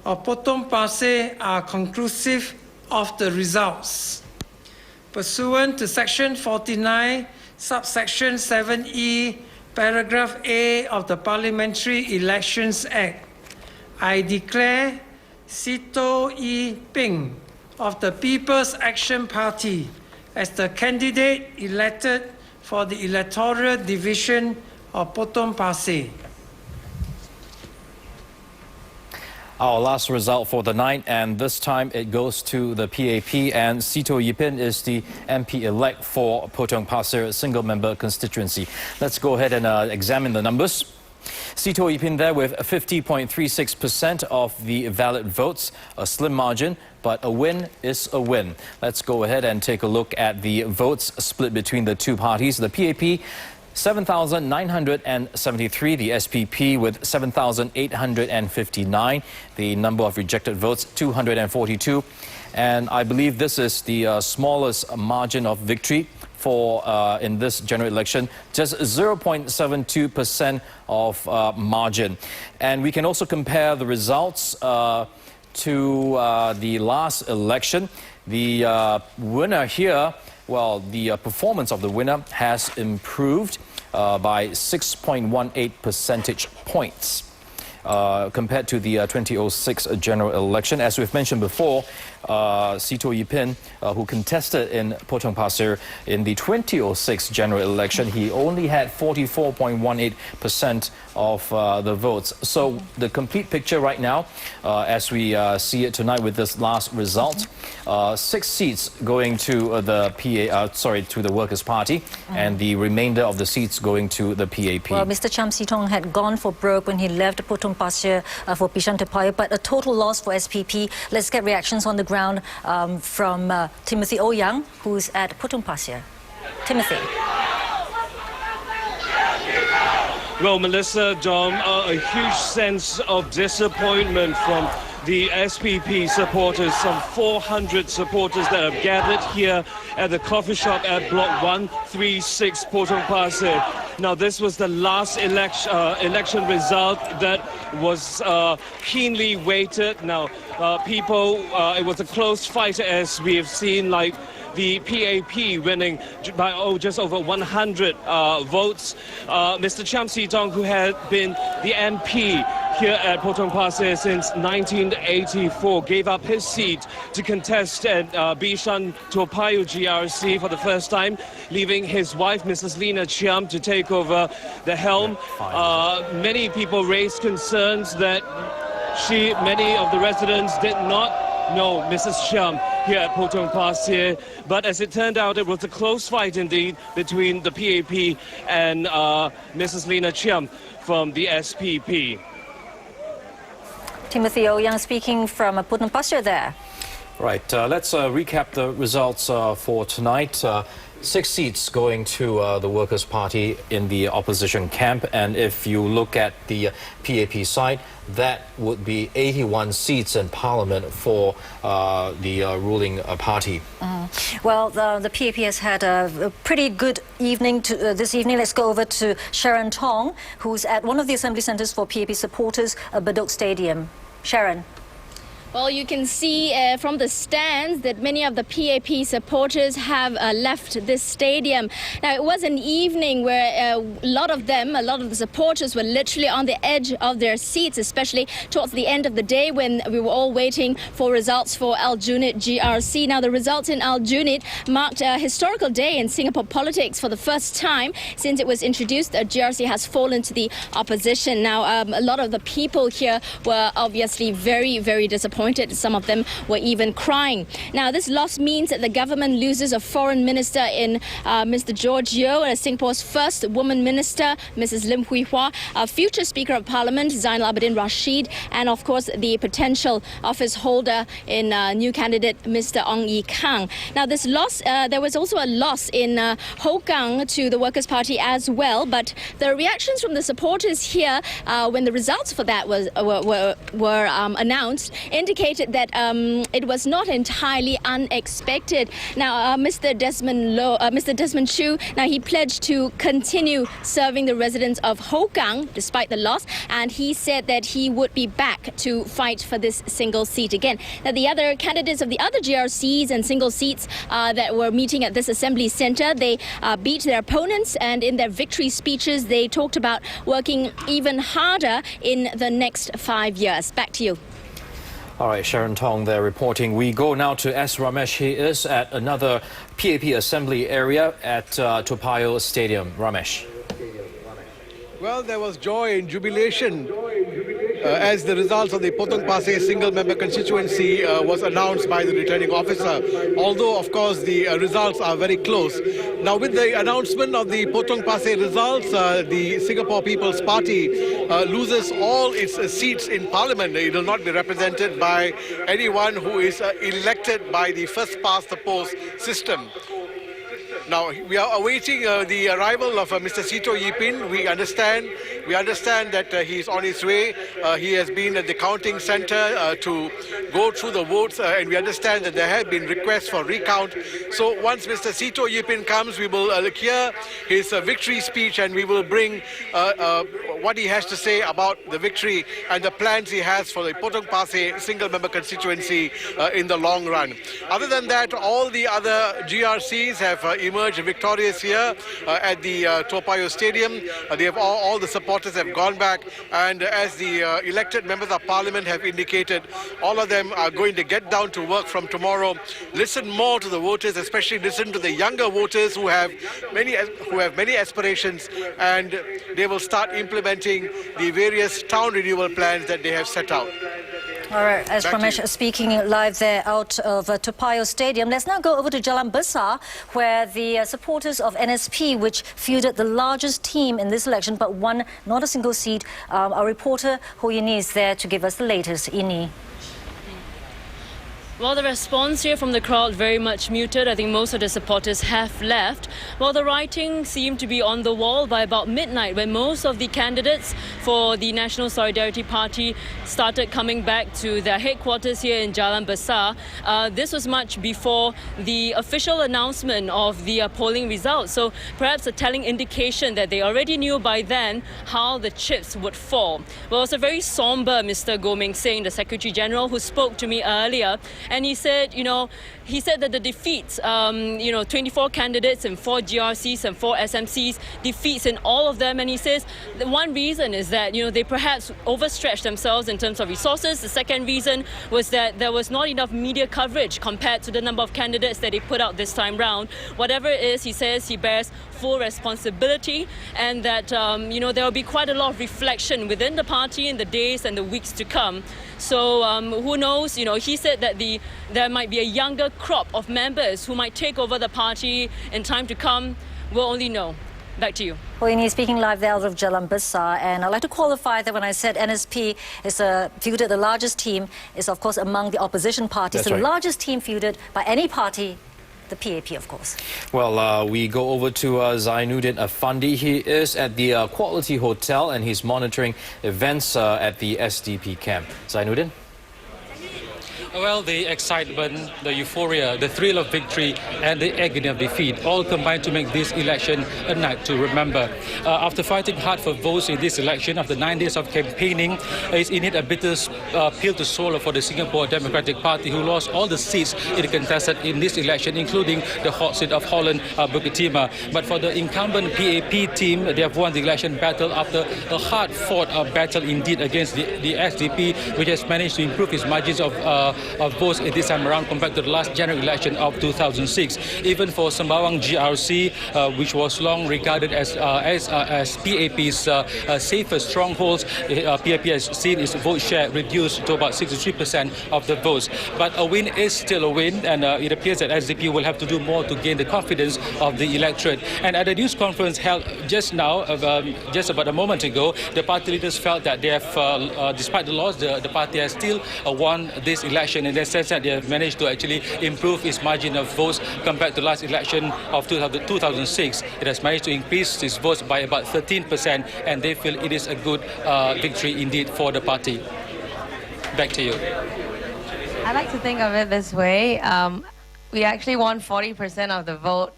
of Potong Pasir are conclusive of the results. Pursuant to Section 49, subsection 7E, paragraph A of the Parliamentary Elections Act, I declare Sitoh Yee Ping of the People's Action Party as the candidate elected for the electoral division of Potong Pasir. Our last result for the night, and this time it goes to the PAP, and Sitoh Yee Ping is the MP-elect for Potong Pasir single-member constituency. Let's go ahead and examine the numbers. Sitoh Yee Ping there with 50.36% of the valid votes, a slim margin, but a win is a win. Let's go ahead and take a look at the votes split between the two parties. The PAP 7,973, the SPP with 7,859, the number of rejected votes 242, and I believe this is the smallest margin of victory for in this general election, just 0.72% of margin. And we can also compare the results to the last election. The winner here, well, the performance of the winner has improved by 6.18 percentage points compared to the 2006 general election. As we've mentioned before, Sitoh Yee Ping, who contested in Potong Pasir in the 2006 general election, he only had 44.18% of the votes. So the complete picture right now, as we see it tonight with this last result, 6 seats going to the to the Workers' Party, and the remainder of the seats going to the PAP. Well, Mr. Cham See Tong had gone for broke when he left Potong Pasir for Bishan Toa Payoh, but a total loss for SPP. Let's get reactions on the ground from Timothy Ouyang, who's at Potong Pasir. Timothy. Well, Melissa, Dom, a huge sense of disappointment from the SPP supporters, some 400 supporters that have gathered here at the coffee shop at Block 136 Potong Pasir. Now, this was the last election result that was keenly weighted. Now, it was a close fight, as we have seen, like the PAP winning by just over 100 votes. Mr. Cham See Tong, who had been the MP here at Potong Pasir since 1984, gave up his seat to contest at Bishan Toa Payoh GRC for the first time, leaving his wife, Mrs. Lina Chiam, to take over the helm. Many people raised concerns that many of the residents did not know Mrs. Chiam here at Potong Pasir, but as it turned out, it was a close fight indeed between the PAP and Mrs. Lina Chiam from the SPP. Timothy Ouyang speaking from Potong Pasir there. Right, let's recap the results for tonight. 6 seats going to the Workers' Party in the opposition camp, and if you look at the PAP side, that would be 81 seats in Parliament for the ruling party. Well, the PAP has had a pretty good evening this evening. Let's go over to Sharon Tong, who's at one of the assembly centres for PAP supporters, Bedok Stadium. Sharon. Well, you can see from the stands that many of the PAP supporters have left this stadium. Now, it was an evening where a lot of the supporters were literally on the edge of their seats, especially towards the end of the day when we were all waiting for results for Aljunied GRC. Now, the results in Aljunied marked a historical day in Singapore politics. For the first time since it was introduced, GRC has fallen to the opposition. Now, a lot of the people here were obviously very, very disappointed. Some of them were even crying. Now, this loss means that the government loses a foreign minister in Mr. George Yeo, Singapore's first woman minister, Mrs. Lim Hui Hua, a future Speaker of Parliament, Zainal Abidin Rashid, and of course the potential office holder in new candidate, Mr. Ong Ye Kang. Now, this loss, there was also a loss in Hougang to the Workers' Party as well, but the reactions from the supporters here when the results for that were announced indicated indicated that it was not entirely unexpected. Now, Mr. Desmond Chu, now he pledged to continue serving the residents of Hougang despite the loss, and he said that he would be back to fight for this single seat again. Now, the other candidates of the other GRCs and single seats that were meeting at this assembly centre, they beat their opponents, and in their victory speeches, they talked about working even harder in the next 5 years. Back to you. All right, Sharon Tong there reporting. We go now to S. Ramesh. He is at another PAP assembly area at Toa Payoh Stadium. Ramesh. Well, there was joy and jubilation as the results of the Potong Pasir single-member constituency was announced by the returning officer, although, of course, the results are very close. Now, with the announcement of the Potong Pasir results, the Singapore People's Party loses all its seats in Parliament. It will not be represented by anyone who is elected by the first-past-the-post system. Now, we are awaiting the arrival of Mr. Sitoh Yee Pin. We understand that he is on his way. He has been at the counting centre to go through the votes, and we understand that there have been requests for recount. So once Mr. Sitoh Yee Pin comes, we will hear his victory speech, and we will bring what he has to say about the victory and the plans he has for the Potong Pasir single-member constituency in the long run. Other than that, all the other GRCs have emerged victorious here at the Toa Payoh Stadium. They have all the supporters have gone back, and as the elected members of Parliament have indicated, all of them are going to get down to work from tomorrow, listen more to the voters, especially listen to the younger voters who have many aspirations, and they will start implementing the various town renewal plans that they have set out. All right, as Ramesh speaking live there out of Toa Payoh Stadium, let's now go over to Jalan Besar, where the supporters of NSP, which fielded the largest team in this election but won not a single seat, our reporter Ho Yini is there to give us the latest. Ini. Well, the response here from the crowd very much muted. I think most of the supporters have left. Well, the writing seemed to be on the wall by about midnight when most of the candidates for the National Solidarity Party started coming back to their headquarters here in Jalan Besar. This was much before the official announcement of the polling results. So perhaps a telling indication that they already knew by then how the chips would fall. Well, it was a very somber Mr. Goh Meng Seng, the Secretary General, who spoke to me earlier. And he said, that the defeats, 24 candidates and 4 GRCs and 4 SMCs, defeats in all of them. And he says the one reason is that, they perhaps overstretched themselves in terms of resources. The second reason was that there was not enough media coverage compared to the number of candidates that they put out this time round. Whatever it is, he says he bears full responsibility, and that, there will be quite a lot of reflection within the party in the days and the weeks to come. So who knows, he said that there might be a younger crop of members who might take over the party in time to come. We'll only know. Back to you. Hoini speaking live there out of Jalan Besar, and I'd like to qualify that when I said NSP is fielded the largest team, is of course among the opposition parties. That's the right. largest team fielded by any party. The PAP, of course. Well, we go over to Zainuddin Afandi. He is at the Quality Hotel and he's monitoring events at the SDP camp. Zainuddin? Well, the excitement, the euphoria, the thrill of victory and the agony of defeat all combined to make this election a night to remember. After fighting hard for votes in this election, after 9 days of campaigning, it's indeed a bitter pill to swallow for the Singapore Democratic Party, who lost all the seats it contested in this election, including the hot seat of Holland Bukit Timah. But for the incumbent PAP team, they have won the election battle after a hard-fought battle indeed against the SDP, which has managed to improve its margins of votes this time around compared to the last general election of 2006. Even for Sembawang GRC, which was long regarded as PAP's safest strongholds, PAP has seen its vote share reduced to about 63% of the votes. But a win is still a win, and it appears that SDP will have to do more to gain the confidence of the electorate. And at a news conference held just now, just about a moment ago, the party leaders felt that they have, despite the loss, the party has still won this election. In the sense that they have managed to actually improve its margin of votes compared to last election of 2006. It has managed to increase its votes by about 13%, and they feel it is a good victory indeed for the party. Back to you. I like to think of it this way. We actually won 40% of the vote.